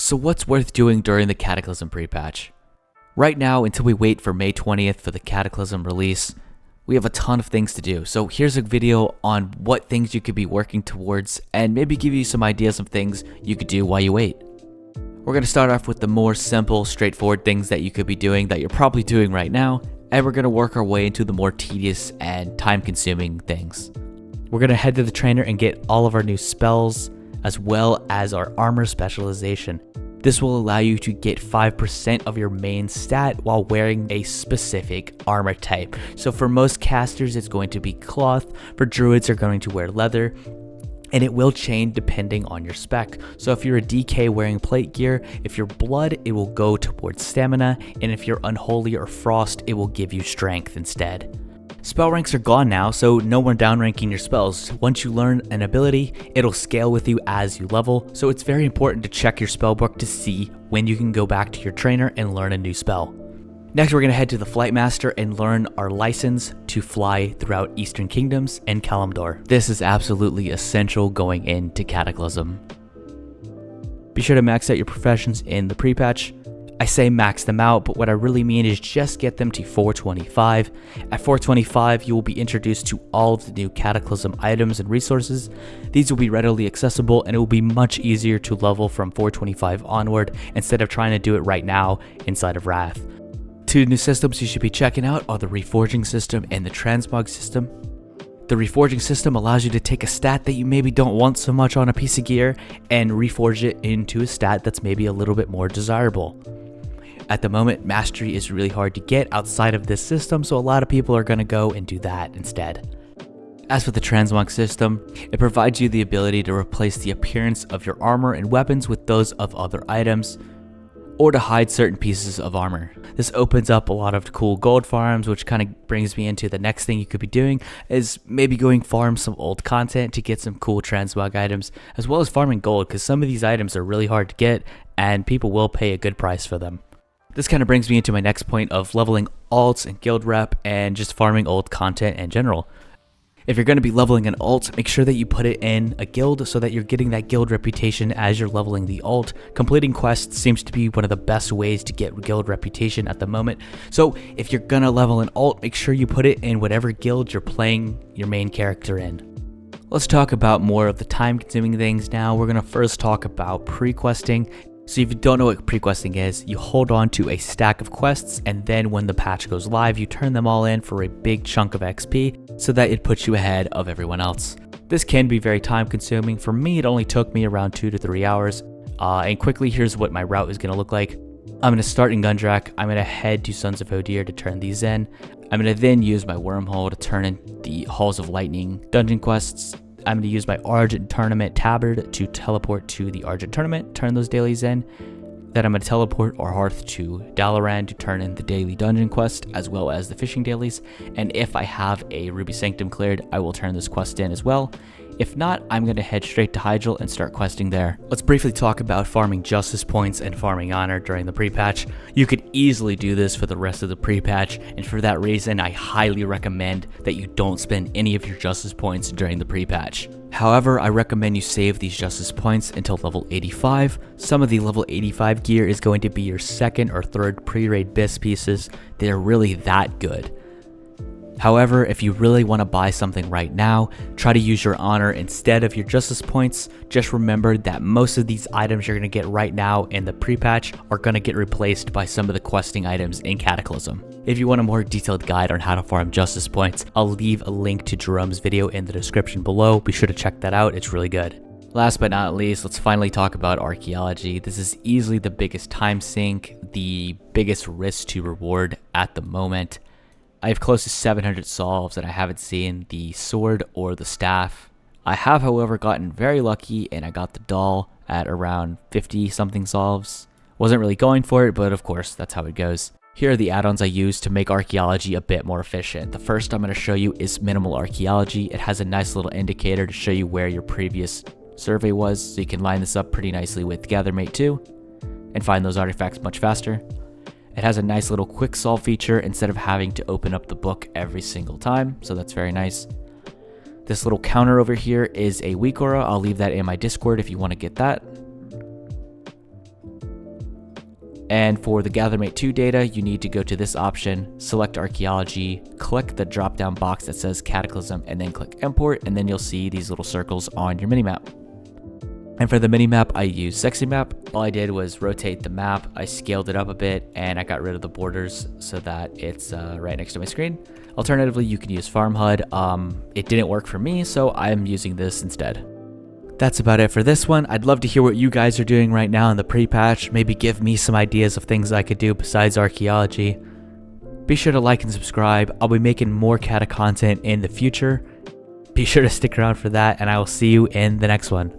So what's worth doing during the Cataclysm pre-patch? Right now, until we wait for May 20th for the Cataclysm release, we have a ton of things to do. So here's a video on what things you could be working towards and maybe give you some ideas of things you could do while you wait. We're going to start off with the more simple, straightforward things that you could be doing that you're probably doing right now, and we're going to work our way into the more tedious and time-consuming things. We're going to head to the trainer and get all of our new spells, as well as our armor specialization. This will allow you to get 5% of your main stat while wearing a specific armor type. So for most casters, it's going to be cloth. For druids, are going to wear leather. And it will change depending on your spec. So if you're a DK wearing plate gear, if you're blood, it will go towards stamina. And if you're unholy or frost, it will give you strength instead. Spell ranks are gone now, so no more downranking your spells. Once you learn an ability, it'll scale with you as you level, so it's very important to check your spellbook to see when you can go back to your trainer and learn a new spell. Next, we're going to head to the Flight Master and learn our license to fly throughout Eastern Kingdoms and Kalimdor. This is absolutely essential going into Cataclysm. Be sure to max out your professions in the pre-patch. I say max them out, but what I really mean is just get them to 425. At 425, you will be introduced to all of the new Cataclysm items and resources. These will be readily accessible, and it will be much easier to level from 425 onward instead of trying to do it right now inside of Wrath. Two new systems you should be checking out are the Reforging system and the Transmog system. The Reforging system allows you to take a stat that you maybe don't want so much on a piece of gear and reforge it into a stat that's maybe a little bit more desirable. At the moment, mastery is really hard to get outside of this system, so a lot of people are going to go and do that instead. As for the Transmog system, it provides you the ability to replace the appearance of your armor and weapons with those of other items, or to hide certain pieces of armor. This opens up a lot of cool gold farms, which kind of brings me into the next thing you could be doing, is maybe going farm some old content to get some cool Transmog items, as well as farming gold, because some of these items are really hard to get, and people will pay a good price for them. This kind of brings me into my next point of leveling alts and guild rep and just farming old content in general. If you're going to be leveling an alt, make sure that you put it in a guild so that you're getting that guild reputation as you're leveling the alt. Completing quests seems to be one of the best ways to get guild reputation at the moment. So if you're going to level an alt, make sure you put it in whatever guild you're playing your main character in. Let's talk about more of the time-consuming things now. We're going to first talk about pre-questing. So if you don't know what pre-questing is, you hold on to a stack of quests, and then when the patch goes live, you turn them all in for a big chunk of XP so that it puts you ahead of everyone else. This can be very time consuming. For me, it only took me around 2 to 3 hours. And quickly, here's what my route is going to look like. I'm going to start in Gundrak. I'm going to head to Sons of Odir to turn these in. I'm going to then use my wormhole to turn in the Halls of Lightning dungeon quests. I'm going to use my Argent Tournament Tabard to teleport to the Argent Tournament, turn those dailies in. Then I'm going to teleport our Hearth to Dalaran to turn in the daily dungeon quest, as well as the fishing dailies. And if I have a Ruby Sanctum cleared, I will turn this quest in as well. If not, I'm going to head straight to Hyjal and start questing there. Let's briefly talk about farming Justice Points and farming Honor during the pre-patch. You could easily do this for the rest of the pre-patch, and for that reason, I highly recommend that you don't spend any of your Justice Points during the pre-patch. However, I recommend you save these Justice Points until level 85. Some of the level 85 gear is going to be your second or third pre-raid BIS pieces. They're really that good. However, if you really want to buy something right now, try to use your honor instead of your justice points. Just remember that most of these items you're going to get right now in the pre-patch are going to get replaced by some of the questing items in Cataclysm. If you want a more detailed guide on how to farm justice points, I'll leave a link to Jerome's video in the description below. Be sure to check that out, it's really good. Last but not least, let's finally talk about Archaeology. This is easily the biggest time sink, the biggest risk to reward at the moment. I have close to 700 solves and I haven't seen the sword or the staff. I have, however, gotten very lucky and I got the doll at around 50 something solves. Wasn't really going for it, but of course, that's how it goes. Here are the add-ons I use to make Archaeology a bit more efficient. The first I'm going to show you is Minimal Archaeology. It has a nice little indicator to show you where your previous survey was, so you can line this up pretty nicely with Gathermate 2 and find those artifacts much faster. It has a nice little quick solve feature instead of having to open up the book every single time, so that's very nice. This little counter over here is a weak aura. I'll leave that in my Discord if you want to get that. And for the GatherMate 2 data, you need to go to this option, select Archaeology, click the drop down box that says Cataclysm, and then click Import, and then you'll see these little circles on your minimap. And for the minimap, I use Sexy Map. All I did was rotate the map, I scaled it up a bit, and I got rid of the borders so that it's right next to my screen. Alternatively, you can use Farm HUD. It didn't work for me, so I'm using this instead. That's about it for this one. I'd love to hear what you guys are doing right now in the pre-patch. Maybe give me some ideas of things I could do besides Archaeology. Be sure to like and subscribe. I'll be making more Cata content in the future. Be sure to stick around for that, and I will see you in the next one.